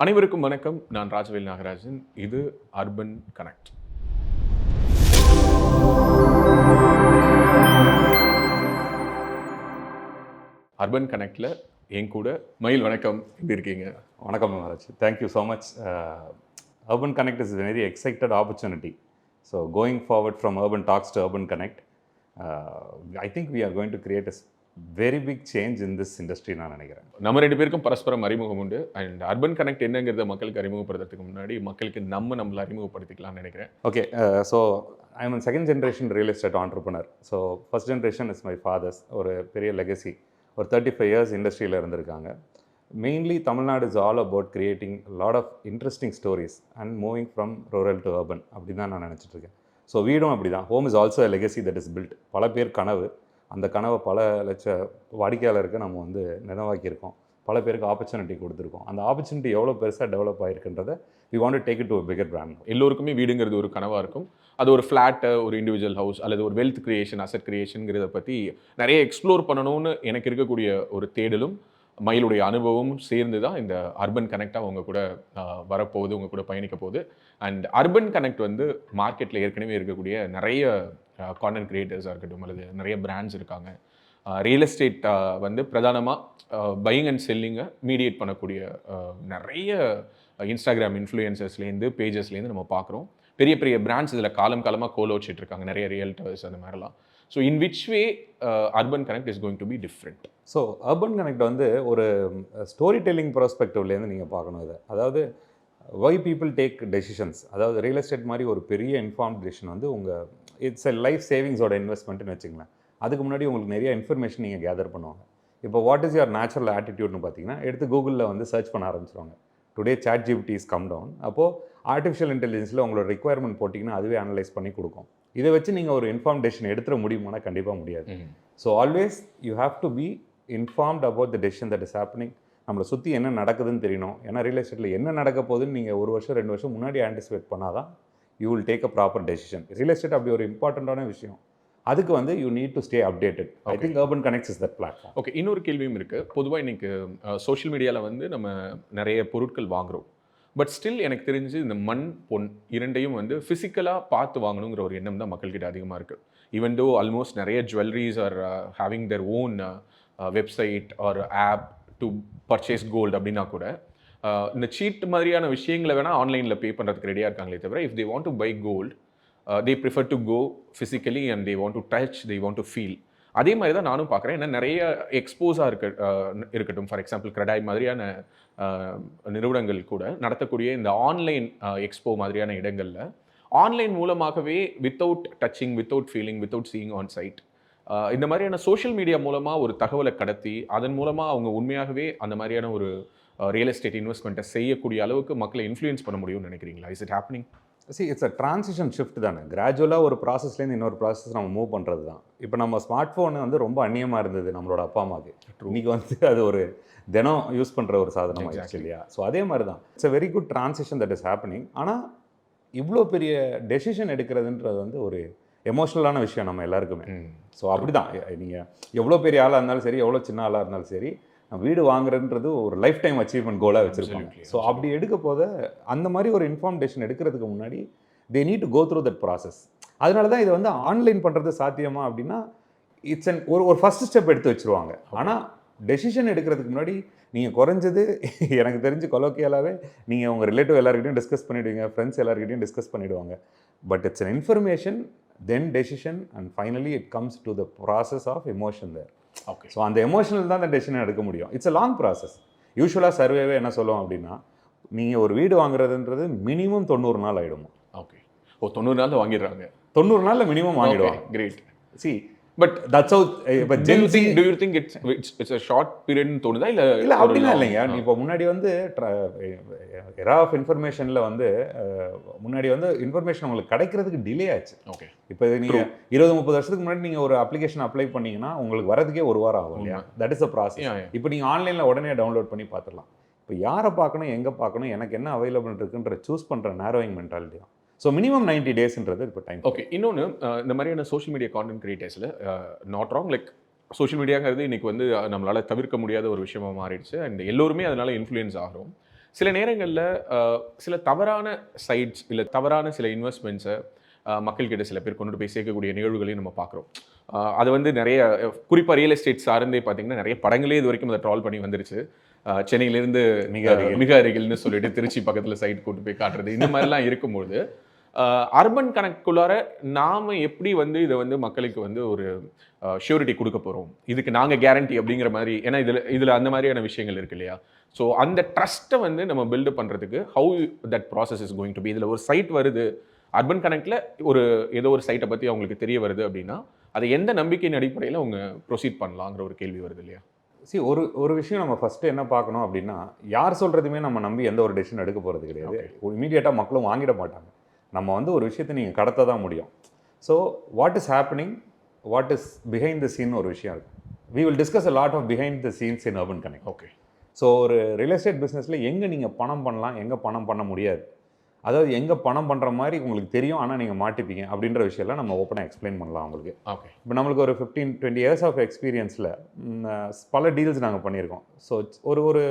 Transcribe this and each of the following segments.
அனைவருக்கும் வணக்கம். நான் ராஜவேல் நாகராஜன். இது அர்பன் கனெக்ட். அர்பன் கனெக்ட்ல என் கூட மயில். வணக்கம், எப்படி இருக்கீங்க? வணக்கம் Maharaj. Thank you so much. Urban Connect is a very excited opportunity. So going forward from Urban Talks to Urban Connect, I think we are going to create a very big change in this industry நான் நினைக்கிறேன். நம்ம ரெண்டு பேருக்கும் பரஸ்பரம் அறிமுகம் உண்டு. And urban connect என்னங்கிறத மக்களுக்கு அறிமுகப்படுத்துறதுக்கு முன்னாடி மக்களுக்கு நம்மளை அறிமுகப்படுத்திக்கலாம்னு நினைக்கிறேன். Okay, so I am a second generation real estate entrepreneur. So first generation is my father's, ஒரு பெரிய legacy. ஒரு 35 years இண்டஸ்ட்ரியில் இருந்திருக்காங்க. Mainly Tamil Nadu is all about creating lot of interesting stories and moving from rural to urban அப்படி தான் நான் நினச்சிட்ருக்கேன். So வீடும் அப்படி தான். Home is also a legacy that is build. பல பேர் கனவு, அந்த கனவை பல லட்ச வாடிக்கையாளருக்கு நம்ம நினைவாக்கியிருக்கோம். பல பேருக்கு ஆப்பர்ச்சுனிட்டி கொடுத்துருக்கோம். அந்த ஆப்பர்ச்சுனிட்டி எவ்வளோ பெருசாக டெவலப் ஆகிருக்குன்றதை we want to take it to a bigger brand. எல்லோருக்குமே வீடுங்கிறது ஒரு கனவாக இருக்கும். அது ஒரு ஃப்ளாட்டு, ஒரு இண்டிவிஜுவல் ஹவுஸ் அல்லது ஒரு வெல்த் கிரியேஷன், அசட் கிரியேஷனுங்கிறத பற்றி நிறைய எக்ஸ்ப்ளோர் பண்ணணும்னு எனக்கு இருக்கக்கூடிய ஒரு தேடலும் மயிலுடைய அனுபவமும் சேர்ந்து தான் இந்த அர்பன் கனெக்டாக உங்கள் கூட வரப்போகுது, உங்கள் கூட பயணிக்க போகுது. அண்ட் அர்பன் கனெக்ட் மார்க்கெட்டில் ஏற்கனவே இருக்கக்கூடிய நிறைய கான்டென்ட் கிரியேட்டர்ஸாக இருக்கட்டும் அல்லது நிறைய பிராண்ட்ஸ் இருக்காங்க. ரியல் எஸ்டேட் பிரதானமாக பையிங் அண்ட் செல்லிங்கை மீடியேட் பண்ணக்கூடிய நிறைய இன்ஸ்டாகிராம் இன்ஃப்ளூயன்சர்ஸ்லேருந்து பேஜஸ்லேருந்து நம்ம பார்க்குறோம். பெரிய பெரிய பிராண்ட்ஸ் இதில் காலமாக கோல வச்சுட்டு இருக்காங்க, நிறைய ரியல்டர்ஸ் அந்த மாதிரிலாம். So in which way urban connect is going to be different? So urban connect ஒரு ஸ்டோரி டெல்லிங் ப்ராஸ்பெக்டிவ்லேருந்து நீங்கள் பார்க்கணும் இதை. அதாவது ஒய் பீப்புள் டேக் டெசிஷன்ஸ். அதாவது ரியல் எஸ்டேட் மாதிரி ஒரு பெரிய இன்ஃபார்ம் டெசிஷன் உங்கள் இட்ஸ் எ லைஃப் சேவிங்ஸோட இன்வெஸ்ட்மெண்ட்டுன்னு வச்சுங்களேன். அதுக்கு முன்னாடி உங்களுக்கு நிறைய இன்ஃபர்மேஷன் நீங்கள் கேதர் பண்ணுவாங்க. இப்போ வாட் இஸ் யுவர் நேச்சுரல் ஆட்டிடியூட்னு பார்த்தீங்கன்னா, எடுத்து கூகுளில் சர்ச் பண்ண ஆரம்பிச்சிருவாங்க. Today chat GPT is come down. அப்போது ஆர்டிஃபிஷியல் இன்டெலிஜென்ஸில் உங்களோட ரிக்குவயர்மெண்ட் போட்டிங்கன்னா அதுவே அனலைஸ் பண்ணி கொடுக்கும். இதை வச்சு நீங்கள் ஒரு இன்ஃபார்ம் டெசிஷன் எடுத்துட முடியுமானா கண்டிப்பாக முடியாது. So always you have to be informed about the decision that is happening. நம்மளை சுற்றி என்ன நடக்குதுன்னு தெரியணும். ஏன்னா ரியல் எஸ்டேட்டில் என்ன நடக்க போகுதுன்னு நீங்கள் 1 வருஷம் 2 வருஷம் முன்னாடி ஆன்டிசிபேட் பண்ணால் தான் you will take a proper decision. Real estate அப்படி ஒரு இம்பார்ட்டண்ட்டான விஷயம். அதுக்கு you need to stay updated. I think urban connects is that platform. Okay, இன்னொரு கேள்வியும் இருக்குது. பொதுவாக இன்றைக்கி சோஷியல் மீடியாவில் நம்ம நிறைய பொருட்கள் வாங்குகிறோம். பட் ஸ்டில் எனக்கு தெரிஞ்சு இந்த மண் பொன் இரண்டையும் ஃபிசிக்கலாக பார்த்து வாங்கணுங்கிற ஒரு எண்ணம் தான் மக்கள்கிட்ட அதிகமாக இருக்குது. ஈவன் தோ ஆல்மோஸ்ட் நிறைய jewelleries are having their own website or app to purchase gold அப்படின்னா கூட இந்த சீட் மாதிரியான விஷயங்களை வேணால் ஆன்லைனில் பே பண்ணுறதுக்கு ரெடியாக இருக்காங்களே தவிர, if they want to buy gold they prefer to go physically and they want to touch, they want to feel. அதே மாதிரி தான் நானும் பார்க்குறேன். ஏன்னா நிறைய எக்ஸ்போஸாக இருக்கட்டும், ஃபார் எக்ஸாம்பிள் கிரெடாய் மாதிரியான நிறுவனங்கள் கூட நடத்தக்கூடிய இந்த ஆன்லைன் எக்ஸ்போ மாதிரியான இடங்களில் ஆன்லைன் மூலமாகவே without touching, without feeling, without seeing on site இந்த மாதிரியான சோஷியல் மீடியா மூலமாக ஒரு தகவலை கடத்தி அதன் மூலமாக அவங்க உண்மையாகவே அந்த மாதிரியான ஒரு ரியல் எஸ்டேட் இன்வெஸ்ட்மெண்ட்டை செய்யக்கூடிய அளவுக்கு மக்களை இன்ஃப்ளூயன்ஸ் பண்ண முடியும்னு நினைக்கிறீங்களா? Is it happening? It's a transition shift தானே. கிராஜுவலாக ஒரு ப்ராசஸ்லேருந்து இன்னொரு ப்ராசஸ் நம்ம மூவ் பண்ணுறது தான். இப்போ நம்ம ஸ்மார்ட் ஃபோனு ரொம்ப அந்நியமாக இருந்தது நம்மளோட அப்பா அம்மாவுக்கு. இன்றைக்கி அது ஒரு தினம் யூஸ் பண்ணுற ஒரு சாதனம் ஆகிடுச்சு இல்லையா? ஸோ அதே மாதிரி தான் it's a very good transition that is happening. ஆனால் இவ்வளோ பெரிய டெசிஷன் எடுக்கிறதுன்றது ஒரு எமோஷ்னலான விஷயம் நம்ம எல்லாருக்குமே. ஸோ அப்படி தான் நீங்கள் எவ்வளோ பெரிய ஆளாக இருந்தாலும் சரி, எவ்வளோ சின்ன ஆளாக இருந்தாலும் சரி, வீடு வாங்குறதுன்றது ஒரு லைஃப் டைம் அச்சீவ்மெண்ட் கோலாக வச்சுருப்பாங்க. ஸோ அப்படி எடுக்க போத அந்த மாதிரி ஒரு இன்ஃபார்ம் டெசிஷன் எடுக்கிறதுக்கு முன்னாடி they need to go through that process. அதனால தான் இதை ஆன்லைன் பண்ணுறது சாத்தியமா அப்படின்னா இட்ஸ் ஒரு ஃபஸ்ட் ஸ்டெப் எடுத்து வச்சுருவாங்க. ஆனால் டெசிஷன் எடுக்கிறதுக்கு முன்னாடி நீங்கள் குறைஞ்சது எனக்கு தெரிஞ்சு கொலோக்கியலாகவே நீங்கள் உங்கள் ரிலேட்டிவ் எல்லாருக்கிட்டையும் டிஸ்கஸ் பண்ணிவிடுவீங்க, ஃப்ரெண்ட்ஸ் எல்லாருக்கிட்டையும் டிஸ்கஸ் பண்ணிவிடுவாங்க. But it's an information, then decision, and finally it comes to the process of emotion there. Okay, so அந்த எமோஷனல் தான் அந்த டெசிஷன் எடுக்க முடியும். It's a long process. யூஸ்வலாக சர்வேவே என்ன சொல்லுவோம் அப்படின்னா, நீங்கள் ஒரு வீடு வாங்குறதுன்றது மினிமம் 90 நாள் ஆகிடுமா? ஓகே, 90 நாளில் வாங்கிடுறாங்க. 90 நாளில் மினிமம் வாங்கிடுவாங்க. Great. See but that's how. இப்போ do you think it's a short period னு தோணுதா? இல்லை அப்படிலாம் இல்லைங்க. இப்போ முன்னாடி எரா ஆஃப் இன்ஃபர்மேஷனில் முன்னாடி இன்ஃபர்மேஷன் உங்களுக்கு கிடைக்கிறதுக்கு டிலே ஆச்சு. ஓகே, இப்போ நீங்கள் 20-30 வருஷத்துக்கு முன்னாடி நீங்கள் ஒரு அப்ளிகேஷன் அப்ளை பண்ணிங்கன்னா உங்களுக்கு வரதுக்கே 1 வாரம் ஆகும் இல்லையா? That is a process. இப்போ நீங்கள் ஆன்லைனில் உடனே டவுன்லோட் பண்ணி பார்த்துடலாம். இப்போ யாரை பார்க்கணும், எங்கே பார்க்கணும், எனக்கு என்ன அவைலபிள் இருக்குன்ற சூஸ் பண்ணுற நேரோயிங் மென்டாலிட்டி தான். ஸோ மினிமம் 90 டேஸ்ன்றது இப்போ டைம். ஓகே, இன்னொன்று இந்த மாதிரியான சோஷியல் மீடியா கான்டென்ட் கிரியேட்டர்ஸில் நாட் ராங், லைக் சோஷியல் மீடியாங்கிறது இன்றைக்கி நம்மளால் தவிர்க்க முடியாத ஒரு விஷயமாக மாறிடுச்சு. அண்ட் எல்லோருமே அதனால் இன்ஃப்ளூயன்ஸ் ஆகிறோம். சில நேரங்கள்ல சில தவறான சைட்ஸ் இல்ல தவறான சில இன்வெஸ்ட்மெண்ட்ஸை மக்கள்கிட்ட சில பேர் கொண்டு போய் சேர்க்கக்கூடிய நிகழ்வுகளையும் நம்ம பார்க்குறோம். அது வந்து நிறைய குறிப்பாக ரியல் எஸ்டேட் சார்ந்தே பார்த்தீங்கன்னா நிறைய படங்களே இது வரைக்கும் அதை ட்ரால் பண்ணி வந்துருச்சு. சென்னையிலேருந்து மிக அருகில்னு சொல்லிட்டு திருச்சி பக்கத்தில் சைட் கூட்டு போய் காட்டுறது இந்த மாதிரிலாம் இருக்கும்போது அர்பன் கனெக்ட்குள்ளார நாம் எப்படி வந்து இதை வந்து மக்களுக்கு வந்து ஒரு ஷூரிட்டி கொடுக்க போகிறோம், இதுக்கு நாங்கள் கேரண்டி அப்படிங்கிற மாதிரி, ஏன்னா இதில் அந்த மாதிரியான விஷயங்கள் இருக்கு இல்லையா? ஸோ அந்த ட்ரஸ்ட்டை வந்து நம்ம பில்டு பண்ணுறதுக்கு how that process is going to be. இதில் ஒரு சைட் வருது அர்பன் கனெக்டில், ஏதோ ஒரு சைட்டை பற்றி அவங்களுக்கு தெரிய வருது அப்படின்னா அதை எந்த நம்பிக்கையின் அடிப்படையில் அவங்க ப்ரொசீட் பண்ணலாங்கிற ஒரு கேள்வி வருது இல்லையா? ஒரு விஷயம் நம்ம ஃபஸ்ட்டு என்ன பார்க்கணும் அப்படின்னா, யார் சொல்கிறதுமே நம்ம நம்பி எந்த ஒரு டெசிஷன் எடுக்க போகிறது கிடையாது. இமீடியட்டாக மக்களும் வாங்கிட மாட்டாங்க. நம்ம வந்து ஒரு விஷயத்தை நீங்கள் கடத்த தான் முடியும். So what is happening, what is behind the scene ஒரு விஷயம் இருக்குது. We will discuss a lot of behind the scenes in urban connect. Okay. So ஒரு ரியல் எஸ்டேட் பிஸ்னஸில் எங்கே நீங்கள் பணம் பண்ணலாம், எங்கே பணம் பண்ண முடியாது, அதாவது எங்கே பணம் பண்ணுற மாதிரி உங்களுக்கு தெரியும் ஆனால் நீங்கள் மாட்டிப்பீங்க அப்படின்ற விஷயம்லாம் நம்ம ஓப்பனாக எக்ஸ்பிளைன் பண்ணலாம் உங்களுக்கு. ஓகே. இப்போ நம்மளுக்கு ஒரு 15-20 இயர்ஸ் ஆஃப் எக்ஸ்பீரியன்ஸில் பல டீல்ஸ் நாங்கள் பண்ணியிருக்கோம். ஸோ ஒரு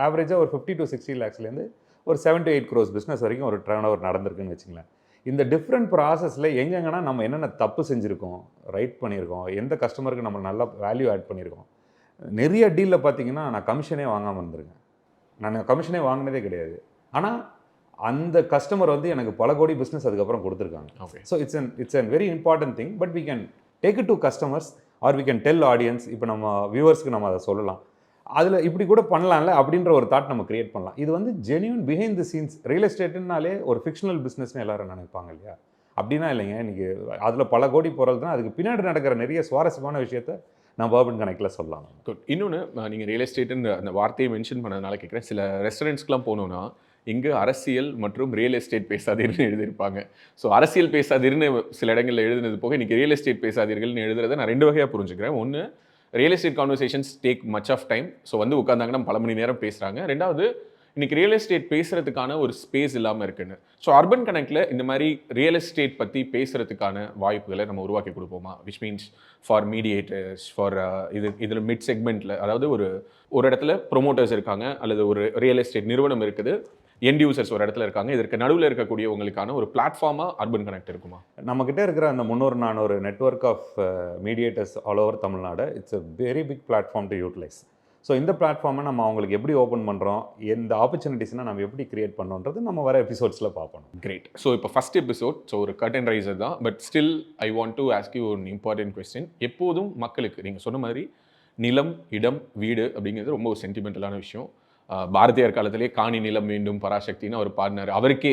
ஆவரேஜாக ஒரு 50 to 60 lakhsலேருந்து ஒரு 7 to 8 crores பிஸ்னஸ் வரைக்கும் ஒரு டர்ன் ஓவர் நடந்திருக்குன்னு வச்சுங்களேன். இந்த டிஃப்ரெண்ட் ப்ராசஸில் எங்கெங்கன்னா நம்ம என்னென்ன தப்பு செஞ்சுருக்கோம், ரைட் பண்ணியிருக்கோம், எந்த கஸ்டமருக்கு நம்ம நல்லா வேல்யூ ஆட் பண்ணியிருக்கோம். நிறைய டீலில் பார்த்தீங்கன்னா நான் கமிஷனே வாங்காமல் இருந்திருக்கேன். நான் கமிஷனே வாங்கினதே கிடையாது. ஆனால் அந்த கஸ்டமர் வந்து எனக்கு பல கோடி பிஸ்னஸ் அதுக்கப்புறம் கொடுத்துருக்காங்க. Okay. So it's an very important thing. But we can take it to customers or we can tell audience. இப்போ நம்ம வியூவர்ஸ்க்கு நம்ம அதை சொல்லலாம், அதில் இப்படி கூட பண்ணலாம்ல அப்படின்ற ஒரு தாட் நம்ம கிரியேட் பண்ணலாம். இது வந்து genuine behind the scenes. Real எஸ்டேட்டுனாலே ஒரு ஃபிக்ஷனல் பிஸ்னஸ்னு எல்லாரும் நினைப்பாங்க இல்லையா? அப்படின்னா இல்லைங்க. இன்றைக்கி அதில் பல கோடி போகிறதுனா அதுக்கு பின்னாடி நடக்கிற நிறைய சுவாரஸ்யமான விஷயத்தை நான் அர்பன் கனெக்டில் சொல்லலாம். குட். இன்னொன்று, நீங்கள் ரியல் எஸ்டேட்டுன்னு அந்த வார்த்தையை மென்ஷன் பண்ணதுனால கேட்குறேன். சில ரெஸ்டாரண்ட்ஸ்க்குலாம் போனோன்னா இங்கு அரசியல் மற்றும் ரியல் எஸ்டேட் பேசாதீர்னு எழுதியிருப்பாங்க. ஸோ அரசியல் பேசாதீர்னு சில இடங்களில் எழுதுனது போக இன்றைக்கி ரியல் எஸ்டேட் பேசாதீர்கள்னு எழுதுறதை நான் 2 வகையாக புரிஞ்சுக்கிறேன். ஒன்று, real estate conversations take much of time. So வந்து உட்காந்தாங்கன்னா பல மணி நேரம் பேசுகிறாங்க. 2வது, இன்றைக்கி ரியல் எஸ்டேட் பேசுகிறதுக்கான ஒரு ஸ்பேஸ் இல்லாமல் இருக்குன்னு. ஸோ அர்பன் கனெக்டில் இந்த மாதிரி ரியல் எஸ்டேட் பற்றி பேசுகிறதுக்கான வாய்ப்புகளை நம்ம உருவாக்கி கொடுப்போமா? Which means for mediators, for இதில் மிட் செக்மெண்ட்டில், அதாவது ஒரு இடத்துல ப்ரொமோட்டர்ஸ் இருக்காங்க அல்லது ஒரு ரியல் எஸ்டேட் நிறுவனம் இருக்குது, எண்ட் யூசர்ஸ் ஒரு இடத்துல இருக்காங்க, இதற்கு நடுவில் இருக்கக்கூடியவங்களுக்கான ஒரு பிளாட்ஃபார்மாக அர்பன் கனெக்ட் இருக்குமா? நம்மக்கிட்ட இருக்கிற அந்த 300-400 network of mediators all over Tamil Nadu, it's a very big platform to utilise. So இந்த பிளாட்ஃபார்மை நம்ம அவங்களுக்கு எப்படி ஓப்பன் பண்ணுறோம், எந்த ஆப்பர்ச்சுனிட்டிஸ்னால் நம்ம எப்படி கிரியேட் பண்ணுன்றது நம்ம வர எபிசோட்ஸில் பார்ப்போம். கிரேட். ஸோ இப்போ ஃபஸ்ட் எபிசோட், ஸோ ஒரு கர்டன் ரைசர் தான். But still I want to ask you one important question. எப்போதும் மக்களுக்கு நீங்கள் சொன்ன மாதிரி நிலம், இடம், வீடு அப்படிங்கிறது ரொம்ப ஒரு சென்டிமெண்டலான விஷயம். பாரதியார் காலத்திலே காணி நிலம் வேண்டும் பராசக்தின்னு அவர் பாடினார். அவருக்கே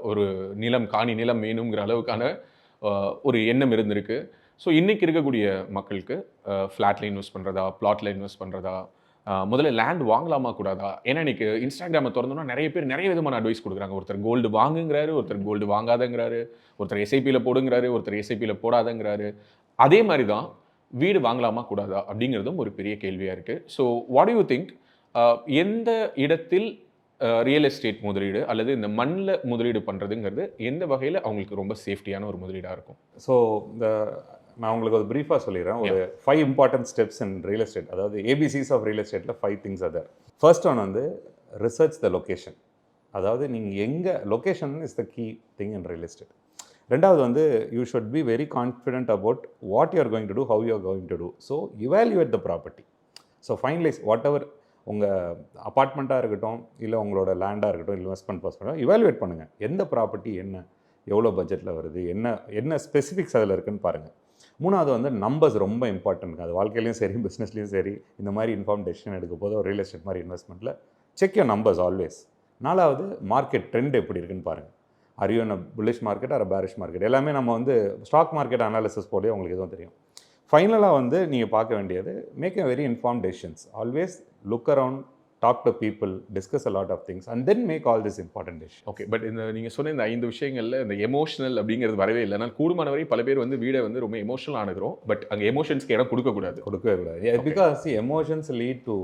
ஒரு நிலம், காணி நிலம் வேணுங்கிற அளவுக்கான ஒரு எண்ணம் இருந்திருக்கு. ஸோ இன்றைக்கி இருக்கக்கூடிய மக்களுக்கு ஃப்ளாட்டில் இன்வெஸ்ட் பண்ணுறதா, பிளாட்டில் இன்வெஸ்ட் பண்ணுறதா, முதல்ல லேண்ட் வாங்கலாமா கூடாதா? ஏன்னா இன்றைக்கி இன்ஸ்டாகிராமை திறந்தோன்னா நிறைய பேர் நிறைய விதமான அட்வைஸ் கொடுக்குறாங்க. ஒருத்தர் கோல்டு வாங்குங்கிறாரு, ஒருத்தர் கோல்டு வாங்காதங்கிறாரு, ஒருத்தர் எஸ்ஐபியில் போடுங்கிறாரு, ஒருத்தர் எஸ்ஐபியில் போடாதங்கிறாரு. அதே மாதிரி தான் வீடு வாங்கலாமா கூடாதா அப்படிங்கிறதும் ஒரு பெரிய கேள்வியாக இருக்குது. So what to you think, எந்த இடத்தில் ரியல் எஸ்டேட் முதலீடு அல்லது இந்த மண்ணில் முதலீடு பண்ணுறதுங்கிறது எந்த வகையில் அவங்களுக்கு ரொம்ப சேஃப்டியான ஒரு முதலீடாக இருக்கும்? ஸோ நான் உங்களுக்கு ஒரு ப்ரீஃபாக சொல்லிடுறேன். ஒரு 5 important steps in real estate, அதாவது ஏபிசிஸ் ஆஃப் ரியல் எஸ்டேட்டில் 5 திங்ஸ் அதர். ஃபர்ஸ்ட் ஒன் வந்து ரிசர்ச் த லொக்கேஷன். அதாவது நீங்கள் எங்கே, location is the key thing in real estate. 2வது வந்து you should be very confident about what you are going to do, how you are going to do. So evaluate the property. So finalize whatever உங்கள் அப்பார்ட்மெண்ட்டாக இருக்கட்டும், இல்லை உங்களோட லேண்டாக இருக்கட்டும், investment perspective evaluate பண்ணுங்கள். எந்த ப்ராப்பர்ட்டி என்ன, எவ்வளோ பட்ஜெட்டில் வருது, என்ன ஸ்பெசிஃபிக்ஸ் அதில் இருக்குதுன்னு பாருங்கள். 3வது வந்து நம்பர்ஸ் ரொம்ப இம்பார்ட்டன்ட். அது வாழ்க்கையிலையும் சரி, பிஸ்னஸ்லையும் சரி, இந்த மாதிரி இன்ஃபார்ம் டெசிஷன் எடுக்க போது ஒரு ரியல் எஸ்டேட் மாதிரி இன்வெஸ்ட்மெண்ட்டில் செக் யூர் நம்பர்ஸ் ஆல்வேஸ். 4வது மார்க்கெட் ட்ரெண்ட் எப்படி இருக்குன்னு பாருங்கள். Are you in a bullish market or bearish market? எல்லாமே நம்ம வந்து ஸ்டாக் மார்க்கெட் அனாலிசிஸ் போலே உங்களுக்கு எதுவும் தெரியும். ஃபைனலாக வந்து நீங்கள் பார்க்க வேண்டியது make a very inform decisions. Always look around, talk to people, discuss a lot of things and then make all this important dish. Okay. But இந்த நீங்கள் சொன்ன இந்த 5 விஷயங்களில் இந்த எமோஷனல் அப்படிங்கிறது வரவே இல்லை. ஆனால் கூடுமான வரை பல பேர் வந்து வீடை வந்து ரொம்ப எமோஷனல் ஆனுகிறோம். பட் அங்கே எமோஷன்ஸ்க்கு இடம் கொடுக்கவே கூடாது. பிகாஸ் எமோஷன்ஸ் லீட் டு,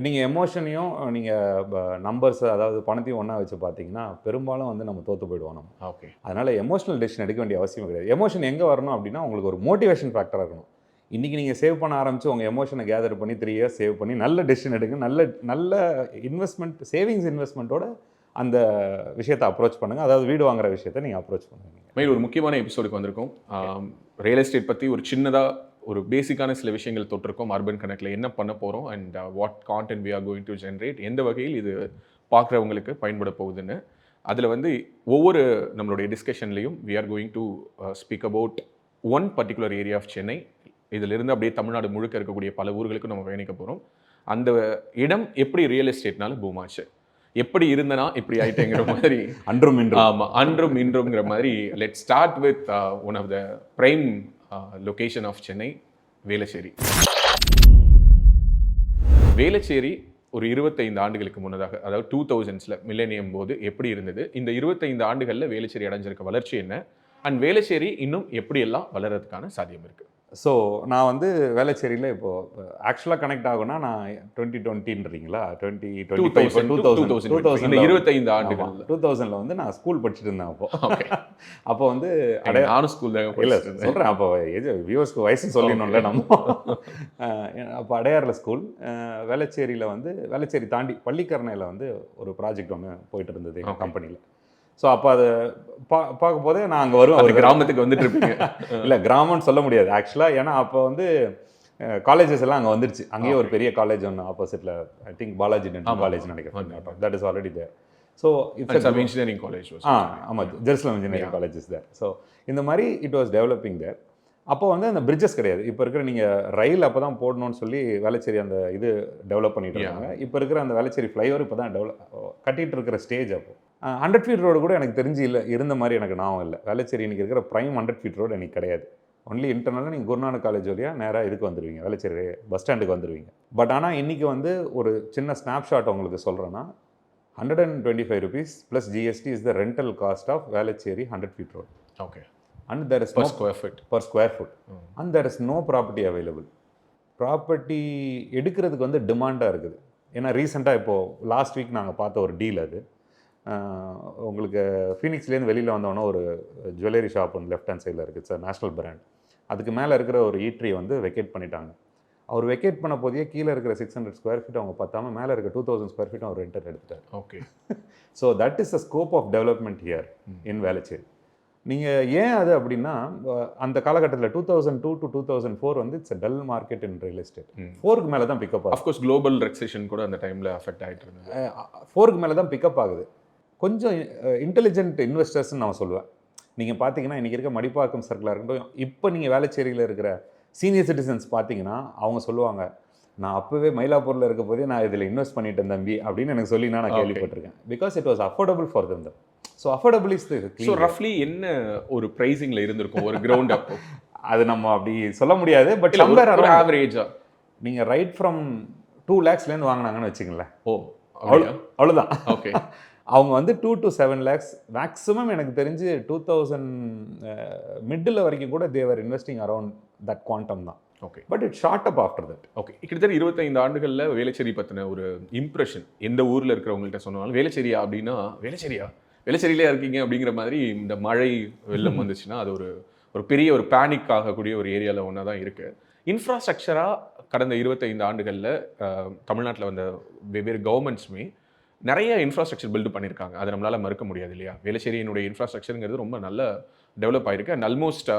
நீங்கள் எமோஷனையும் நீங்கள் நம்பர்ஸ், அதாவது பணத்தையும் ஒன்றா வச்சு பார்த்தீங்கன்னா பெரும்பாலும் வந்து நம்ம தோற்று போயிடுவோம் நம்ம. ஓகே. அதனால் எமோஷனல் டெசிஷன் எடுக்க வேண்டிய அவசியம் கிடையாது. எமோஷன் எங்கே வரணும் அப்படின்னா உங்களுக்கு ஒரு மோட்டிவேஷன் ஃபேக்டராக இருக்கணும். இன்றைக்கி நீங்கள் சேவ் பண்ண ஆரம்பித்து உங்கள் எமோஷனை கேதர் பண்ணி 3 இயர்ஸ் சேவ் பண்ணி நல்ல டெசிஷன் எடுங்க, நல்ல நல்ல இன்வெஸ்ட்மெண்ட், சேவிங்ஸ் இன்வெஸ்ட்மெண்ட்டோட அந்த விஷயத்தை அப்ரோச் பண்ணுங்கள். அதாவது வீடு வாங்குற விஷயத்தை நீங்கள் அப்ரோச் பண்ணுங்கள். மயில், ஒரு முக்கியமான எபிசோடுக்கு வந்திருக்கோம். ரியல் எஸ்டேட் பற்றி ஒரு சின்னதாக ஒரு பேசிக்கான சில விஷயங்கள் தொட்டிருக்கோம். அர்பன் கனெக்டில் என்ன பண்ண போகிறோம் and what content we are going to generate, எந்த வகையில் இது பார்க்குறவங்களுக்கு பயன்பட போகுதுன்னு. அதில் வந்து ஒவ்வொரு நம்மளுடைய டிஸ்கஷன்லேயும் we are going to speak about one particular area of Chennai. இதிலிருந்து அப்படியே தமிழ்நாடு முழுக்க இருக்கக்கூடிய பல ஊர்களுக்கு நம்ம பயணிக்க போகிறோம். அந்த இடம் எப்படி ரியல் எஸ்டேட்னால பூம் ஆச்சு, எப்படி இருந்தனா இப்படி ஆயிட்டேங்கிற மாதிரி அன்றும் இன்றும். ஆமாம், அன்றும் இன்றும்ங்கிற மாதிரி. Let start with one of the prime location of Chennai, Velachery. Velachery ஒரு 25 ஆண்டுகளுக்கு முன்னதாக, அதாவது 2000s மில்லேனியம் போது எப்படி இருந்தது, இந்த 25 ஆண்டுகளில் வேளச்சேரி அடைஞ்சிருக்க வளர்ச்சி என்ன, அண்ட் வேளச்சேரி இன்னும் எப்படியெல்லாம் வளர்கிறதுக்கான சாத்தியம் இருக்குது. ஸோ நான் வந்து வேளச்சேரியில் இப்போது ஆக்சுவலாக கனெக்ட் ஆகுனா நான் 2020ன்றீங்களா, 25 ஆண்டுகள் 2000 வந்து நான் ஸ்கூல் படிச்சுட்டு இருந்தேன். அப்போ வந்து நானும் ஸ்கூல் தான் இல்லை சொல்கிறேன். அப்போ வியூவர்ஸ்க்கு வயசு சொல்லணும்ல நம்ம. அப்போ அடையாரில் ஸ்கூல், வேளச்சேரியில் வந்து வேளச்சேரி தாண்டி பள்ளிக்கரணையில் வந்து ஒரு ப்ராஜெக்ட் ஒன்று போயிட்டு இருந்தது எங்கள் கம்பெனியில். ஸோ அப்போ அதை பார்க்கும் போதே நான் அங்கே வருவேன். ஒரு கிராமத்துக்கு வந்துட்டு இருப்பீங்க. இல்லை கிராமம்னு சொல்ல முடியாது ஆக்சுவலாக, ஏன்னா அப்போ வந்து காலேஜஸ் எல்லாம் அங்கே வந்துருச்சு. அங்கேயே ஒரு பெரிய காலேஜ் ஒன்று ஆப்போசிட்டில், I think Balaji dental college நினைக்கிறேன். That is already there. So it's engineering college. ஆமாம், Jerusalem engineering college is there. So இந்த மாதிரி இட் வாஸ் டெவலப்பிங் தேர். அப்போ வந்து அந்த பிரிட்ஜஸ் கிடையாது. இப்போ இருக்கிற நீங்கள் ரயில் அப்போ தான் போடணும்னு சொல்லி வேளச்சேரி அந்த இது டெவலப் பண்ணிட்டு இருக்காங்க. இப்போ இருக்கிற அந்த வேளச்சேரி ஃப்ளைஓவர் இப்போ தான் கட்டிகிட்டு இருக்கிற ஸ்டேஜ். அப்போ 100 ஃபீட் ரோடு கூட எனக்கு தெரிஞ்சு இல்லை, இருந்த மாதிரி எனக்கு ஞாபகம் இல்லை. வேளச்சேரி இன்றைக்கி இருக்கிற ப்ரைம் 100 ஃபீட் ரோடு எனக்கு கிடையாது. ஒன்லி இன்டர்னலாக நீங்கள் குருநானக் காலேஜ் வழியாக நேராக இதுக்கு வந்துடுவீங்க, வேளச்சேரி பஸ் ஸ்டாண்டுக்கு வந்துடுவீங்க. பட் ஆனால் இன்றைக்கி வந்து ஒரு சின்ன ஸ்னாப்ஷாட் உங்களுக்கு சொல்கிறேன்னா, 125 rupees plus GST is the rental cost of Velachery 100 feet road. Okay. And there is per no square foot. per square foot. And there is no property available. Property எடுக்கிறதுக்கு வந்து டிமாண்டாக இருக்குது. ஏன்னா ரீசெண்டாக இப்போது லாஸ்ட் வீக் நாங்கள் பார்த்த ஒரு டீல் அது. உங்களுக்கு ஃபீனிக்ஸ்லேருந்து வெளியில் வந்தோன்னா ஒரு ஜுவல்லரி ஷாப் ஒன்று லெஃப்ட் ஹேண்ட் சைடில் இருக்குது சார், நேஷ்னல் பிராண்ட். அதுக்கு மேலே இருக்கிற ஒரு ஈட்ரி வந்து வெக்கேட் பண்ணிட்டாங்க. அவர் வெக்கேட் பண்ண போதே கீழே இருக்கிற 600 ஸ்கொயர் ஃபீட் அவங்க பார்த்தாமல் மேலே இருக்க 2000 ஸ்கொயர் ஃபீட் அவர் ரெண்டர் எடுத்துட்டார். Okay. So that is the scope of development here in Velachery. நீங்கள் ஏன் அது அப்படின்னா, அந்த காலகட்டத்தில் 2002 to 2004 வந்து it's dull market in real estate. 4க்கு மேலே தான் பிக்கப் ஆகுது. அஃப்கோர்ஸ் குளோபல் ரெக்ஸேஷன் கூட அந்த டைமில் அஃபெக்ட் ஆகிட்டு இருந்தது. 4க்கு மேலே தான் பிக்கப் ஆகுது. கொஞ்சம் இன்டெலிஜென்ட் இன்வெஸ்டர்ஸ்ன்னு நான் சொல்லுவேன். நீங்கள் பார்த்தீங்கன்னா இன்றைக்கி இருக்க மடிப்பாக்கம் சர்க்கிளாக இருக்கட்டும், இப்போ நீங்கள் வேளச்சேரியில் இருக்கிற சீனியர் சிட்டிசன்ஸ் பார்த்தீங்கன்னா அவங்க சொல்லுவாங்க, நான் அப்போவே மயிலாப்பூரில் இருக்க போதே நான் இதில் இன்வெஸ்ட் பண்ணிட்டேன் தம்பி அப்படின்னு எனக்கு சொல்லி நான் கேள்விப்பட்டிருக்கேன். Because it was affordable for them. So affordable is the. So ரஃப்லி என்ன ஒரு ப்ரைஸிங்கில் இருந்திருக்கும் ஒரு கிரவுண்ட் அப்போ? அது நம்ம அப்படி சொல்ல முடியாது. பட் ஒரு ஆவரேஜாக நீங்கள் ரைட் ஃப்ரம் 2 lakhsலேருந்து வாங்கினாங்கன்னு வச்சுங்களேன். ஓ அவ்வளோதான். ஓகே. அவங்க வந்து 2 to 7 lakhs மேக்ஸிமம் எனக்கு தெரிஞ்சு 2000 மிடில் வரைக்கும் கூட தேவர் இன்வெஸ்டிங் அரௌண்ட் தட் குவாண்டம் தான். Okay. But it shot up after that. Okay. கிட்டத்தட்ட 25 ஆண்டுகளில் வேளச்சேரி பற்றின ஒரு இம்ப்ரெஷன் எந்த ஊரில் இருக்கிறவங்கள்ட்ட சொன்னாலும் வேளச்சேரியா அப்படின்னா வேளச்சேரியிலே இருக்கீங்க அப்படிங்கிற மாதிரி. இந்த மழை வெள்ளம் வந்துச்சுன்னா அது ஒரு பெரிய ஒரு பேனிக் ஆகக்கூடிய ஒரு ஏரியாவில் ஒன்றா தான் இருக்குது. இன்ஃப்ராஸ்ட்ரக்சராக கடந்த 25 ஆண்டுகளில் தமிழ்நாட்டில் வந்த வெவ்வேறு கவர்மெண்ட்ஸுமே நிறைய இன்ஃப்ராஸ்ட்ரக்சர் பில்டு பண்ணியிருக்காங்க. அதை நம்மளால் மறுக்க முடியாது இல்லையா? வேளச்சேரியினுடைய இன்ஃப்ராஸ்ட்ரக்சருங்கிறது ரொம்ப நல்ல டெவலப் ஆகிருக்கு. அண்ட் ஆல்மோஸ்ட்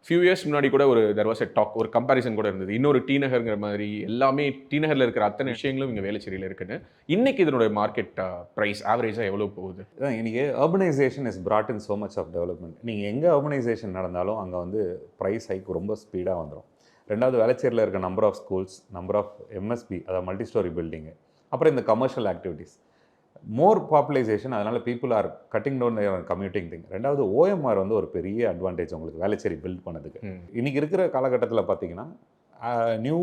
ஃபியூ இயர்ஸ் முன்னாடி கூட ஒரு தெர் வாஸ் எ டாக், ஒரு கம்பேரிசன் கூட இருந்தது. இன்னொரு டி நகர்ங்கிற மாதிரி எல்லாமே டி நகரில் இருக்கிற அத்தனை விஷயங்களும் இங்கே வேளச்சேரியில் இருக்குன்னு. இன்னைக்கு இதனுடைய மார்க்கெட் ப்ரைஸ் ஆவரேஜாக எவ்வளோ போகுது? இன்னைக்கு urbanisation is brought in so much of development. நீங்கள் எங்கே அர்பனைசேஷன் நடந்தாலும் அங்கே வந்து ப்ரைஸ் ஹைக் ரொம்ப ஸ்பீடாக வந்துடும். ரெண்டாவது வேளச்சேரியில் இருக்க number of schools, number of MSP, அதாவது மல்டி ஸ்டோரி பில்டிங்கு, அப்புறம் இந்த கமர்ஷியல் ஆக்டிவிட்டீஸ், மோர் பாப்புலேஷன். அதனால் people are cutting down commuting thing. ரெண்டாவது ஓஎம்ஆர் வந்து ஒரு பெரிய அட்வான்டேஜ் உங்களுக்கு வேளச்சேரி பில்ட் பண்ணதுக்கு. இன்றைக்கி இருக்கிற காலகட்டத்தில் பார்த்தீங்கன்னா new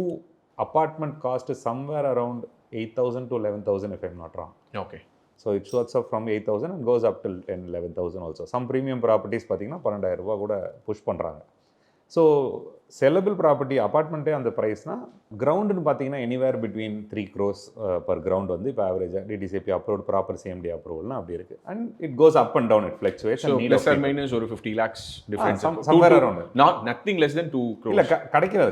apartment cost somewhere around 8,000 to 11,000 if I'm not wrong. Okay. So it starts up from 8,000 and goes up till 10,000-11,000 also. Some premium properties பார்த்தீங்கன்னா 12,000 ரூபா கூட புஷ் பண்ணுறாங்க. ஸோ செல்லபிள் ப்ராப்பர்ட்டி அப்பார்ட்மெண்ட்டே அந்த ப்ரைஸ்னால் கிரவுண்டுன்னு பார்த்தீங்கன்னா anywhere between 3 crores per ground வந்து இப்போ ஆவரேஜாக டிடிசிபி அப்ரூவ்ட் ப்ராப்பர் சிஎம்டி அப்ரூவல்னா அப்படி இருக்குது and it goes up and down it fluctuates so plus or minus ஒரு 50 lakhs difference somewhere around. Not nothing less then 2 crores. இல்லை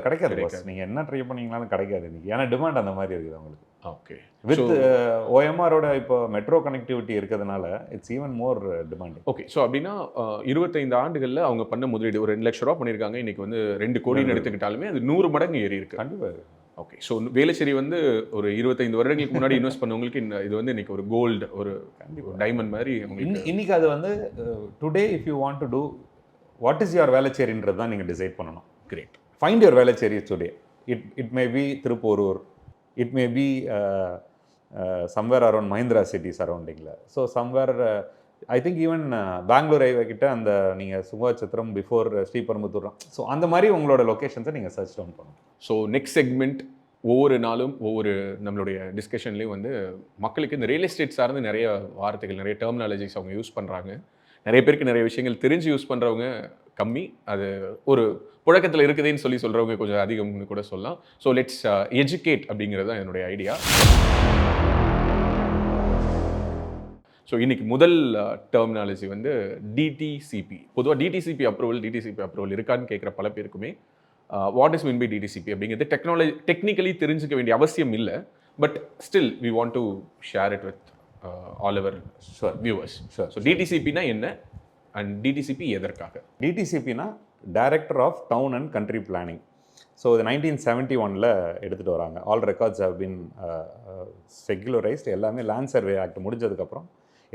கிடைக்காது boss. நீங்கள் என்ன ட்ரை பண்ணீங்களாலும் கிடைக்காது இன்னைக்கு, ஏன்னா டிமாண்ட் அந்த மாதிரி இருக்குது அவங்களுக்கு. ஓகே வித் ஓஎம்ஆரோட இப்போ மெட்ரோ கனெக்டிவிட்டி இருக்கிறதுனால it's even more demanding. Okay so அப்படின்னா 25 ஆண்டுகளில் அவங்க பண்ண முதலீடு ஒரு 2 லட்ச ரூபா பண்ணியிருக்காங்க. இன்னைக்கு வந்து 2 கோடின்னு எடுத்துக்கிட்டாலுமே அது 100 மடங்கு ஏறி இருக்கு. கண்டிப்பாக. ஓகே ஸோ வேலைச்சேரி வந்து ஒரு 25 வருடங்களுக்கு முன்னாடி இன்வெஸ்ட் பண்ணவங்களுக்கு இது வந்து இன்னைக்கு ஒரு கோல்டு ஒரு டைமண்ட் மாதிரி இன்னைக்கு அது வந்து today if you want to do what is your வேலைச்சேரின்றது தான் நீங்கள் டிசைட் பண்ணணும். Great. Find your Velachery today. It may be Tiruporur, it may be somewhere around Mahindra city சரௌண்டிங்கில். So somewhere I think even Bangalore highway கிட்ட அந்த நீங்கள் சுங்கச்சத்திரம் பிஃபோர் ஸ்ரீபெரும்புத்தூர். ஸோ அந்த மாதிரி உங்களோட லொக்கேஷன்ஸை நீங்கள் சர்ச் டவுன் பண்ணணும். ஸோ நெக்ஸ்ட் செக்மெண்ட் ஒவ்வொரு நாளும் ஒவ்வொரு நம்மளுடைய டிஸ்கஷன்லேயும் வந்து மக்களுக்கு இந்த ரியல் எஸ்டேட் சார்ந்து நிறைய வார்த்தைகள், நிறைய டெர்மினாலஜிஸ் அவங்க யூஸ் பண்ணுறாங்க. நிறைய பேருக்கு நிறைய விஷயங்கள் தெரிஞ்சு யூஸ் பண்ணுறவங்க கம்மி, அது ஒரு புழக்கத்தில் இருக்குதுன்னு சொல்கிறவங்க கொஞ்சம் அதிகம்னு கூட சொல்லலாம். ஸோ லெட்ஸ் எஜுகேட் அப்படிங்கிறது தான் என்னுடைய ஐடியா. ஸோ இன்றைக்கி முதல் டெர்மினாலஜி வந்து டிடிசிபி. பொதுவாக டிடிசிபி அப்ரூவல் இருக்கான்னு கேட்குற பல பேருக்குமே what is mean by DTCP அப்படிங்கிறது டெக்னிக்கலி தெரிஞ்சுக்க வேண்டிய அவசியம் இல்லை. But still we want to share it with all our viewers. So டிடிசிபினா என்ன அண்ட் டிடிசிபி எதற்காக? டிடிசிபினா director of town and country planning. So இது 1971 எடுத்துகிட்டு வராங்க. All records have been secularised. எல்லாமே லேண்ட் சர்வே ஆக்ட் முடிஞ்சதுக்கப்புறம்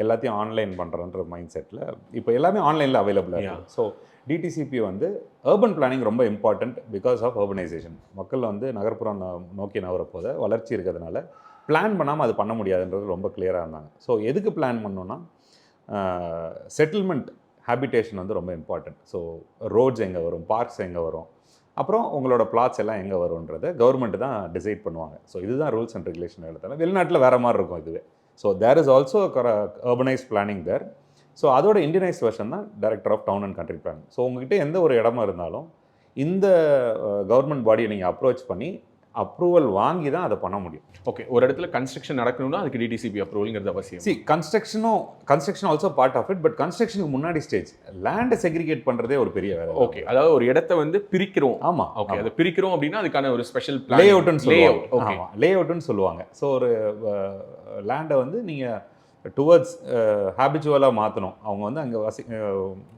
எல்லாத்தையும் ஆன்லைன் பண்ணுறன்ற மைண்ட் செட்டில் இப்போ எல்லாமே ஆன்லைனில் அவைலபிளாக இருக்குது. ஸோ டிடிசிபி வந்து அர்பன் பிளானிங் ரொம்ப இம்பார்ட்டண்ட் பிகாஸ் ஆஃப் அர்பனைசேஷன். மக்கள் வந்து நகர்ப்புறம் நோக்கி நகரப்போத வளர்ச்சி இருக்கிறதுனால பிளான் பண்ணாமல் அது பண்ண முடியாதுன்றது ரொம்ப கிளியராக இருந்தாங்க. ஸோ எதுக்கு பிளான் பண்ணோன்னா செட்டில்மெண்ட் ஹேபிடேஷன் வந்து ரொம்ப இம்பார்ட்டன்ட். ஸோ ரோட்ஸ் எங்கே வரும், பார்க்ஸ் எங்கே வரும், அப்புறம் உங்களோட பிளாட்ஸ் எல்லாம் எங்கே வரும்ன்றதை கவர்மெண்ட் தான் டிசைட் பண்ணுவாங்க. ஸோ இதுதான் ரூல்ஸ் அண்ட் ரெகுலேஷன் எழுதால. வெளிநாட்டில் வேறு மாதிரி இருக்கும் இதுவே. So there is also urbanise planning there. So அதோட இண்டியனைஸ்ட் வெர்ஷன் தான் director of town and country planning. So உங்ககிட்ட எந்த ஒரு இடமா இருந்தாலும் இந்த கவர்மெண்ட் பாடியை நீங்கள் அப்ரோச் பண்ணி அப்ரூவல் வாங்கி தான் அதை பண்ண முடியும். ஓகே, ஒரு இடத்துல கன்ஸ்ட்ரக்ஷன் நடக்கணும்னா அதுக்கு டிடிசிபி அப்ரூவல்ங்கிறது அவசியம். Construction also part of it. But கன்ஸ்ட்ரக்ஷனுக்கு முன்னாடி ஸ்டேஜ் லேண்டை செக்ரிகேட் பண்ணுறதே ஒரு பெரிய வேலை. ஓகே, அதாவது ஒரு இடத்த வந்து பிரிக்கிறோம். ஆமாம், ஓகே, அதை பிரிக்கிறோம் அப்படின்னா அதுக்கான ஒரு ஸ்பெஷல் லே அவுட்னு சொல்லுவாங்க. ஸோ ஒரு லேண்டை வந்து நீங்கள் டுவர்ட்ஸ் ஹேபிச்சுவலாக மாற்றணும். அவங்க வந்து அங்கே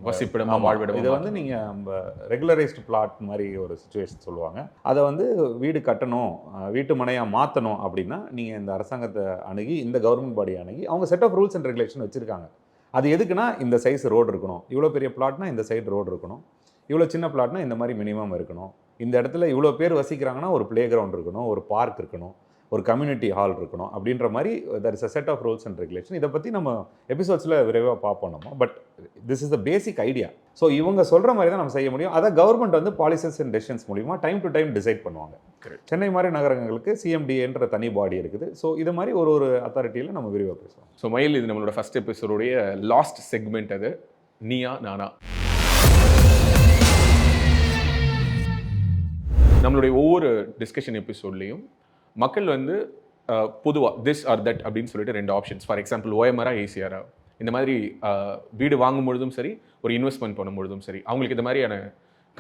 வசிப்பிடமா வாழ்விடம். இதை வந்து நீங்கள் ரெகுலரைஸ்டு பிளாட் மாதிரி ஒரு சுச்சுவேஷன் சொல்லுவாங்க. அதை வந்து வீடு கட்டணும், வீட்டு மனையாக மாற்றணும் அப்படின்னா நீங்கள் இந்த அரசாங்கத்தை அணுகி, இந்த கவர்மெண்ட் பாடி அணுகி அவங்க set of rules and regulation வச்சுருக்காங்க. அது எதுக்குன்னா இந்த சைஸ் ரோடு இருக்கணும், இவ்வளோ பெரிய பிளாட்னா இந்த சைடு ரோடு இருக்கணும், இவ்வளோ சின்ன பிளாட்னா இந்த மாதிரி மினிமம் இருக்கணும், இந்த இடத்துல இவ்வளோ பேர் வசிக்கிறாங்கன்னா ஒரு பிளே கிரவுண்ட் இருக்கணும், ஒரு பார்க் இருக்கணும், ஒரு கம்யூனிட்டி ஹால் இருக்கணும் அப்படின்ற மாதிரி that is a set of rules and regulation. இதை பற்றி நம்ம எபிசோட்ஸில் விரைவாக பார்ப்போம் நம்ம. But this is the basic idea. So இவங்க சொல்கிற மாதிரி தான் நம்ம செய்ய முடியும். அதை கவர்மெண்ட் வந்து பாலிசிஸ் அண்ட் டெசிஷன்ஸ் மூலிமா டைம் டு டைம் டிசைட் பண்ணுவாங்க. சென்னை மாதிரி நகரங்களுக்கு சிஎம்டிஏன்ற தனி பாடி இருக்குது. ஸோ இது மாதிரி ஒரு அத்தாரிட்டியில் நம்ம விரிவாக பேசுவோம். ஸோ மயில், இது நம்மளோட ஃபர்ஸ்ட் எபிசோடைய லாஸ்ட் செக்மெண்ட். அது நீயா நானா. நம்மளுடைய ஒவ்வொரு டிஸ்கஷன் எபிசோட்லேயும் மக்கள் வந்து பொதுவாக திஸ் ஆர் தட் அப்படின்னு சொல்லிட்டு 2 ஆப்ஷன்ஸ், ஃபார் எக்ஸாம்பிள் ஓஎம்ஆரா ஏசிஆரா, இந்த மாதிரி வீடு வாங்கும் பொழுதும் சரி, ஒரு இன்வெஸ்ட்மெண்ட் பண்ணும் பொழுதும் சரி, அவங்களுக்கு இந்த மாதிரியான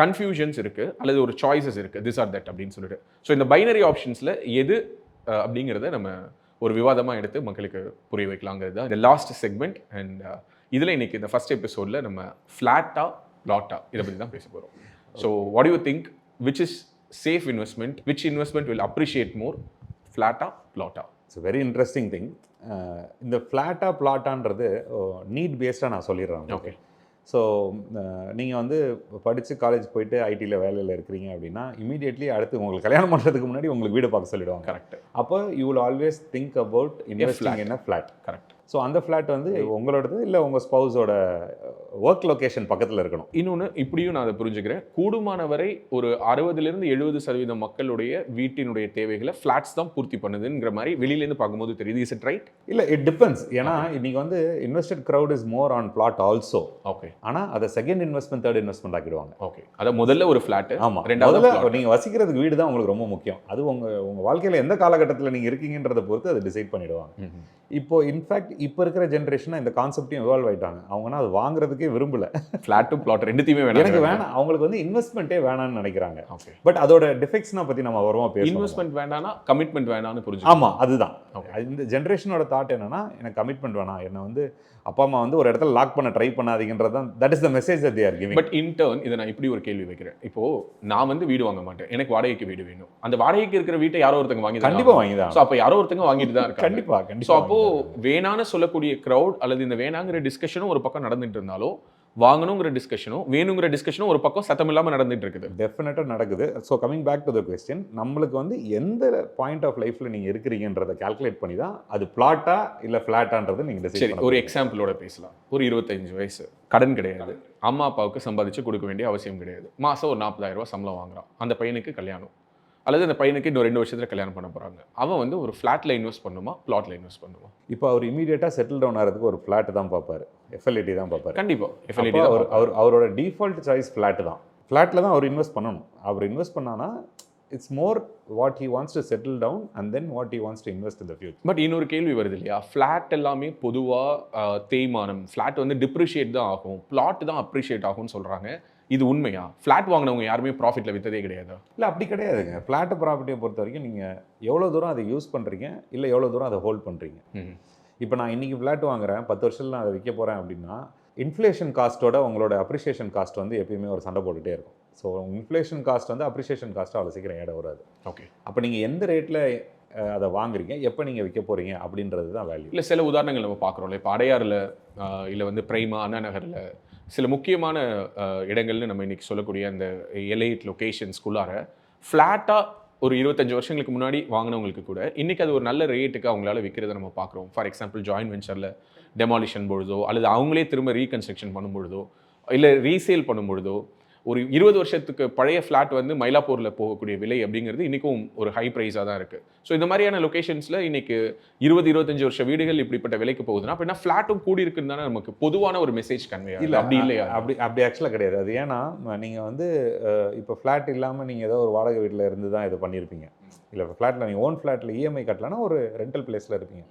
கன்ஃபியூஷன்ஸ் இருக்குது அல்லது ஒரு சாய்ஸஸ் இருக்குது, திஸ் ஆர் தட் அப்படின்னு சொல்லிட்டு. ஸோ இந்த பைனரி ஆப்ஷன்ஸில் எது அப்படிங்கிறத நம்ம ஒரு விவாதமாக எடுத்து மக்களுக்கு புரிய வைக்கலாங்கிறது தான் இந்த லாஸ்ட் செக்மெண்ட். அண்ட் இதில் இன்னைக்கு இந்த ஃபர்ஸ்ட் எபிசோடில் நம்ம ஃப்ளாட்டா பிளாட்டா இதை பற்றி தான் பேச போகிறோம். So what you think, which is safe investment, which investment will appreciate more, flat-ஆ plot-ஆ? It's a very interesting thing. இந்த ஃப்ளாட்டா பிளாட்டான்றது நீட் பேஸ்டாக நான் சொல்லிடுறேன். ஓகே, ஸோ நீங்கள் வந்து படித்து காலேஜ் போயிட்டு ஐடியில் வேலையில் இருக்கிறீங்க அப்படின்னா இமீடியட்லி அடுத்து உங்களுக்கு கல்யாணம் பண்ணுறதுக்கு முன்னாடி உங்களுக்கு வீடு பார்க்க சொல்லிடுவாங்க. கரெக்ட். அப்போ you will always think about investing in a flat. Correct. So அந்த ஃப்ளாட் வந்து உங்களோடது இல்லை உங்கள் ஸ்பௌஸோட ஒர்க் லொகேஷன் பக்கத்தில் இருக்கணும். இன்னொன்று இப்படியும் நான் அதை புரிஞ்சுக்கிறேன், கூடுமான வரை ஒரு 60% 70% மக்களுடைய வீட்டினுடைய தேவைகளை ஃப்ளாட்ஸ் தான் பூர்த்தி பண்ணுதுங்கிற மாதிரி வெளியிலேருந்து பார்க்கும்போது தெரியுது. Is it right? இல்லை, இட் டிபெண்ட்ஸ். ஏன்னா இன்னைக்கு வந்து invested crowd is more on flat also. Okay. ஆனால் அதை செகண்ட் இன்வெஸ்ட்மெண்ட் தேர்ட் இன்வெஸ்ட்மெண்ட் ஆக்கிடுவாங்க. ஓகே. அதை முதல்ல ஒரு ஃப்ளாட், ஆமாம், ரெண்டாவது முதல்ல நீங்கள் வசிக்கிறதுக்கு வீடு தான் உங்களுக்கு ரொம்ப முக்கியம். அது உங்கள் வாழ்க்கையில் எந்த காலகட்டத்தில் நீங்கள் இருக்கீங்கன்றதை பொறுத்து அதை டிசைட் பண்ணிடுவாங்க. இப்போ இன்ஃபேக்ட் இப்போ இருக்கிற ஜென்ரேஷனாக இந்த கான்செப்டையும் இவால்வ் ஆகிட்டாங்க. அவங்கன்னா அது வாங்குறதுக்கே விரும்பல. ஃப்ளாட்டும் பிளாட் ரெண்டுத்தையுமே வேணும், எனக்கு வேணாம். அவங்களுக்கு வந்து இன்வெஸ்ட்மெண்ட்டே வேணாம்னு நினைக்கிறாங்க. ஓகே. பட் அதோட டிஃபெக்ட்ஸ்னா பற்றி நம்ம வருவோம் பேசுவோம். இன்வெஸ்ட்மெண்ட் வேண்டாம்னா கமிட்மெண்ட் வேணாம்னு புரிஞ்சு. ஆமாம், அதுதான் இந்த ஜென்ரேஷனோட தாட். என்னன்னா எனக்கு கமிட்மெண்ட் வேணாம், என்னை வந்து அப்பா அம்மா வந்து ஒரு இடத்துல லாக் பண்ண ட்ரை பண்ணாதீங்கன்றது தான். That is the message that they are giving. But in turn இதை நான் இப்படி ஒரு கேள்வி வைக்கிறேன். இப்போ நான் வந்து வீடு வாங்க மாட்டேன், எனக்கு வாடகைக்கு வீடு வேணும். அந்த வாடகைக்கு இருக்கிற வீட்டை யாரோ ஒருத்தங்க வாங்கி கண்டிப்பாக வாங்கி தான். ஸோ அப்போ யாரோ ஒருத்தங்க வாங்கிட்டு தான் இருக்காங்க. கண்டிப்பாக. ஸோ அப்போ வேணான்னு சொல்லக்கூடிய க்ரௌட் அல்லது இந்த வேணாங்கிற டிஸ்கஷனும் ஒரு பக்கம் நடந்துட்டு இருந்தாலும், வாங்கணுங்கிற டிஸ்கஷனும் வேணுங்கிற டிஸ்கஷனும் ஒரு பக்கம் சத்தம் இல்லாமல் நடந்துட்டு இருக்குது. டெஃபினட்டாக நடக்குது. So coming back to the question, நம்மளுக்கு வந்து எந்த பாயிண்ட் ஆஃப் லைஃப்பில் நீங்கள் இருக்கிறீங்கன்றதை கால்குலேட் பண்ணி தான் அது பிளாட்டா இல்லை ஃப்ளாட்டான்றது நீங்கள் டிசைட் சரி, ஒரு எக்ஸாம்பிளோட பேசலாம். ஒரு 25 வயசு, கடன் கிடையாது, அம்மா அப்பாவுக்கு சம்பாதிச்சு கொடுக்க வேண்டிய அவசியம் கிடையாது, மாதம் ஒரு 40,000 ரூபாய் சம்பளம் வாங்குறான். அந்த பையனுக்கு கல்யாணம் அல்லது அந்த பையனுக்கு இன்னும் 2 வருஷத்தில் கல்யாணம் பண்ண போகிறாங்க. அவன் வந்து ஒரு ஃப்ளாட்டில் இன்வெஸ்ட் பண்ணுமா, பிளாட்டில் இன்வெஸ்ட் பண்ணுமா? இப்போ அவர் இமீடியட்டாக செட்டில் டவுன் ஆகிறதுக்கு ஒரு ஃப்ளாட் தான் பார்ப்பாரு, எஃப்எல்ஐடி தான் பார்ப்பாரு. கண்டிப்பாக எஃப்எல்ஐடி தான். அவரோட டிஃபால்ட் சாய்ஸ் ஃப்ளாட் தான். ஃப்ளாட்டில் தான் அவர் இன்வெஸ்ட் பண்ணணும். அவர் இன்வெஸ்ட் பண்ணானா it's more what he wants to settle down and then what he wants to invest in the future. But இன்னொரு கேள்வி வருது இல்லையா, ஃப்ளாட் எல்லாமே பொதுவாக தேய்மானம், ஃப்ளாட் வந்து டிப்ரிஷியேட் தான் ஆகும், பிளாட் தான் அப்ரிஷியேட் ஆகும்னு சொல்கிறாங்க. இது உண்மையா? ஃப்ளாட் வாங்கினவங்க யாருமே ப்ராஃபிட்டில் விற்றதே கிடையாது? இல்லை, அப்படி கிடையாதுங்க. ஃப்ளாட்டு ப்ராப்பர்ட்டியை பொறுத்த வரைக்கும் நீங்கள் எவ்வளோ தூரம் அதை யூஸ் பண்ணுறீங்க, இல்லை எவ்வளோ தூரம் அதை ஹோல்ட் பண்ணுறீங்க. இப்போ நான் இன்றைக்கி ஃப்ளாட் வாங்குறேன், 10 வருஷத்தில் நான் அதை விற்க போகிறேன் அப்படின்னா, இன்ஃப்ளேஷன் காஸ்ட்டோட உங்களோட அப்ரிஷியேஷன் காஸ்ட் வந்து எப்பயுமே ஒரு சண்டை போட்டுகிட்டே இருக்கும். ஸோ இன்ஃப்ளேஷன் காஸ்ட் வந்து அப்ரிஷியேஷன் காஸ்ட்டு அவ்வளோ சீக்கிரம் ஏட வராது. ஓகே. அப்போ நீங்கள் எந்த ரேட்டில் அதை வாங்குறீங்க, எப்போ நீங்கள் விற்க போகிறீங்க அப்படின்றது தான் வேல்யூ. இல்லை, சில உதாரணங்கள் நம்ம பார்க்குறோம்ல, இப்போ அடையாறில் இல்லை வந்து பிரைமா, அண்ணா நகரில் சில முக்கியமான இடங்கள்னு நம்ம இன்றைக்கி சொல்லக்கூடிய அந்த எலைட் லொக்கேஷன்ஸ்குள்ளார ஃப்ளாட்டாக ஒரு 25 வருஷங்களுக்கு முன்னாடி வாங்கினவங்களுக்கு கூட இன்றைக்கி அது ஒரு நல்ல ரேட்டுக்கு அவங்களால விற்கிறத நம்ம பார்க்குறோம். ஃபார் எக்ஸாம்பிள் ஜாயின்ட் வெஞ்சரில் டெமாலிஷன் பொழுதோ அல்லது அவங்களே திரும்ப ரீகன்ஸ்ட்ரக்ஷன் பண்ணும் பொழுதோ இல்லை ரீசேல் பண்ணும் பொழுதோ ஒரு 20 வருஷத்துக்கு பழைய ஃப்ளாட் வந்து மயிலாப்பூரில் போகக்கூடிய விலை அப்படிங்கிறது இன்றைக்கும் ஒரு ஹை ப்ரைஸாக தான் இருக்குது. ஸோ இந்த மாதிரியான லொக்கேஷன்ஸில் இன்றைக்கி 20-25 வருஷ வீடுகள் இப்படிப்பட்ட விலைக்கு போகுதுன்னா அப்படின்னா ஃப்ளாட்டும் கூடி இருக்குன்னு தானே நமக்கு பொதுவான ஒரு மெசேஜ் கன்வே. இல்லை, அப்படி இல்லையா? அப்படி ஆக்சுவலாக கிடையாது. அது ஏன்னா நீங்கள் வந்து இப்போ ஃப்ளாட் இல்லாமல் நீங்கள் ஏதோ ஒரு வாடகை வீட்டில் இருந்து தான் இது பண்ணியிருப்பீங்க. இல்லை, ஃப்ளாட்டில் நீங்கள் ஓன் ஃப்ளாட்டில் இஎம்ஐ கட்டலன்னா ஒரு ரெண்டல் பிளேஸில் இருப்பீங்க.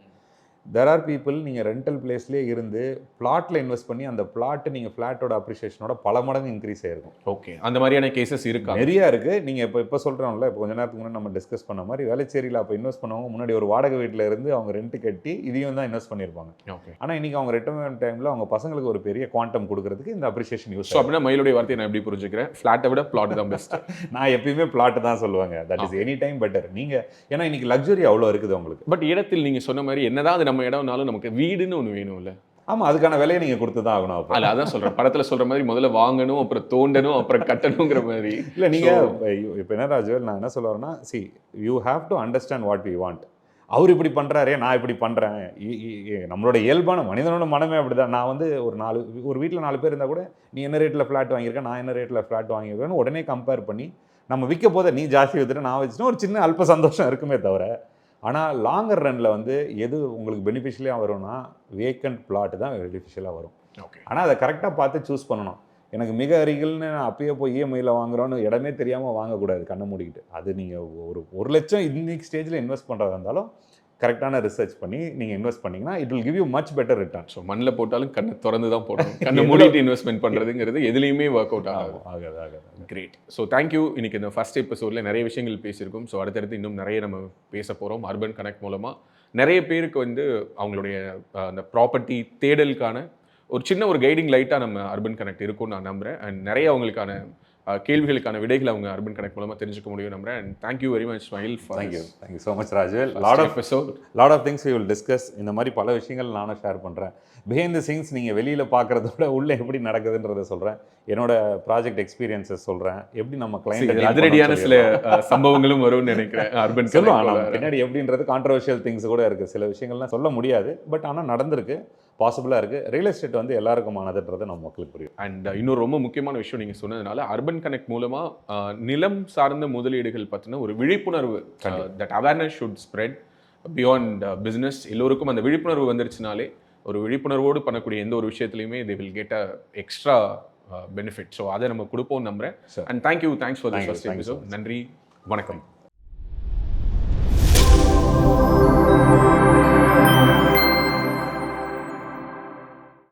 தெர் ஆர் பீப்புள் நீங்கள் ரெண்டல் பிளேஸ்லேயே இருந்து பிளாட்டில் இன்வெஸ்ட் பண்ணி அந்த பிளாட்டு நீங்கள் ஃப்ளாட்டோட அப்ரிஷியேஷனோட பல மடங்கு இன்க்ரீஸ் ஆயிருக்கும். ஓகே, அந்த மாதிரியான கேசஸ் இருக்கு, நிறையா இருக்குது. நீங்கள் இப்போ சொல்கிறோம்ல, இப்போ கொஞ்ச நேரத்துக்கு முன்னாடி நம்ம டிஸ்கஸ் பண்ண மாதிரி வேளச்சேரியில் அப்போ இன்வெஸ்ட் பண்ணவங்க முன்னாடி ஒரு வாடகை வீட்டில் இருந்து அவங்க ரெண்ட் கட்டி இதையும் தான் இன்வெஸ்ட் பண்ணியிருப்பாங்க. ஓகே. ஆனால் இன்றைக்கி அவங்க ரிட்டர்மெண்ட் டைமில் அவங்க பசங்களுக்கு ஒரு பெரிய குவாண்டம் கொடுக்கறதுக்கு இந்த அப்ரிஷியேஷன் யூஸ். ஸோ அப்படின்னா மயிலுடைய வார்த்தையை நான் எப்படி புரிஞ்சுக்கிறேன், ஃப்ளாட்டை விட பிளாட் தான் பெஸ்ட். நான் எப்பயுமே பிளாட் தான் சொல்லுவாங்க. That is any time better. நீங்கள் ஏன்னா இன்றைக்கி லக்ஸுரி அவ்வளோ இருக்குது உங்களுக்கு. பட் இடத்தில் நீங்கள் சொன்ன மாதிரி என்னதான் அது நம்ம இடம்னாலும் நமக்கு வீடுன்னு ஒன்று வேணும்ல. ஆமாம், அதுக்கான விலையை நீங்கள் கொடுத்து தான் ஆகணும். அப்போ இல்லை, அதான் சொல்கிறேன், படத்தில் சொல்கிற மாதிரி முதல்ல வாங்கணும், அப்புறம் தோண்டணும், அப்புறம் கட்டணுங்கிற மாதிரி. இல்லை, நீங்கள் இப்போ என்ன ராஜுவல், நான் என்ன சொல்ல வரேன்னா, see you have to understand what we want. அவர் இப்படி பண்ணுறாரே, நான் இப்படி பண்ணுறேன். நம்மளோட இயல்பான மனிதனோட மனமே அப்படி தான். நான் வந்து ஒரு வீட்டில் 4 பேர் இருந்தால் கூட நீ என்ன ரேட்டில் ஃப்ளாட் வாங்கியிருக்கேன், நான் என்ன ரேட்டில் ஃப்ளாட் வாங்கியிருக்கேன்னு உடனே கம்பேர் பண்ணி நம்ம விற்க போதை நீ ஜாஸ்தி விற்றுட்டு நான் வச்சுன்னா ஒரு சின்ன அல்ப சந்தோஷம் இருக்குமே தவிர, ஆனால் லாங்கர் ரனில் வந்து எது உங்களுக்கு பெனிஃபிஷியலாக வரும்னா வேக்கண்ட் பிளாட் தான் பெனிஃபிஷியலாக வரும். ஓகே. ஆனால் அதை கரெக்டாக பார்த்து சூஸ் பண்ணணும். எனக்கு மிக அருகில்னு நான் அப்பயே போய் இஎம்ஐயில் வாங்குறோன்னு இடமே தெரியாமல் வாங்கக்கூடாது கண்ணை மூடிக்கிட்டு. அது நீங்கள் ஒரு லட்சம் இன்னைக்கு ஸ்டேஜில் இன்வெஸ்ட் பண்ணுறதா இருந்தாலும் கரெக்டான ரிசர்ச் பண்ணி நீங்கள் இன்வெஸ்ட் பண்ணிங்கன்னா it will give you much better return. So மண்ணில் போட்டாலும் கண்ணை திறந்து தான் போடணும். கண்ணை மூடிட்டு இன்வெஸ்ட்மெண்ட் பண்ணுறதுங்கிறது எதுலேயுமே ஒர்க் அவுட் ஆகாது. கிரேட். So thank you. இன்னைக்கு இந்த ஃபர்ஸ்ட் எபிசோடில் நிறைய விஷயங்கள் பேசியிருக்கோம். ஸோ அடுத்தடுத்து இன்னும் நிறைய நம்ம பேச போகிறோம். அர்பன் கனெக்ட் மூலமாக நிறைய பேருக்கு வந்து அவங்களுடைய அந்த ப்ராப்பர்ட்டி தேடலுக்கான ஒரு சின்ன ஒரு கைடிங் லைட்டாக நம்ம அர்பன் கனெக்ட் இருக்கும்னு நான் நம்புகிறேன். அண்ட் நிறைய அவங்களுக்கான கேள்விகளுக்கான விடைகளை அவங்க அர்பன் கனெக்ட் மூலமாக தெரிஞ்சுக்க முடியும் நம்புறேன். And thank you very much Mahil for thank you so much Rajvel. Episode. Lot of things we will discuss. இந்த மாதிரி பல விஷயங்கள் நானும் ஷேர் பண்ணுறேன். பிஹைண்ட் தி சீன்ஸ் நீங்கள் வெளியில் பார்க்குறத விட உள்ளே எப்படி நடக்குதுன்றதை சொல்கிறேன். என்னோட ப்ராஜெக்ட் எக்ஸ்பீரியன்ஸஸ் சொல்கிறேன். எப்படி நம்ம கிளைண்ட் அதிரடியான சில சம்பவங்களும் வரும்னு நினைக்கிறேன். அர்பன் சொல்லுவாங்க பின்னாடி எப்படின்றது கான்ட்ரவர்ஷியல் திங்ஸ் கூட இருக்குது. சில விஷயங்கள்லாம் சொல்ல முடியாது, பட் ஆனால் நடந்திருக்கு, பாசிபிளாக இருக்குது. ரியல் எஸ்டேட் வந்து எல்லாருக்குமானதுன்றது நம்ம மக்களுக்கு புரியும். அண்ட் இன்னொரு ரொம்ப முக்கியமான விஷயம் நீங்கள் சொன்னதுனால அர்பன் கனெக்ட் மூலமாக நிலம் சார்ந்த முதலீடுகள் பற்றின ஒரு விழிப்புணர்வு, that awareness should spread beyond business. எல்லோருக்கும் அந்த விழிப்புணர்வு வந்துருச்சுனாலே ஒரு விழிப்புணர்வோடு பண்ணக்கூடிய எந்த ஒரு விஷயத்துலையுமே they will get a extra benefit. So அதை நம்ம கொடுப்போம் நம்புறேன். And thanks for this first episode. நன்றி, வணக்கம்.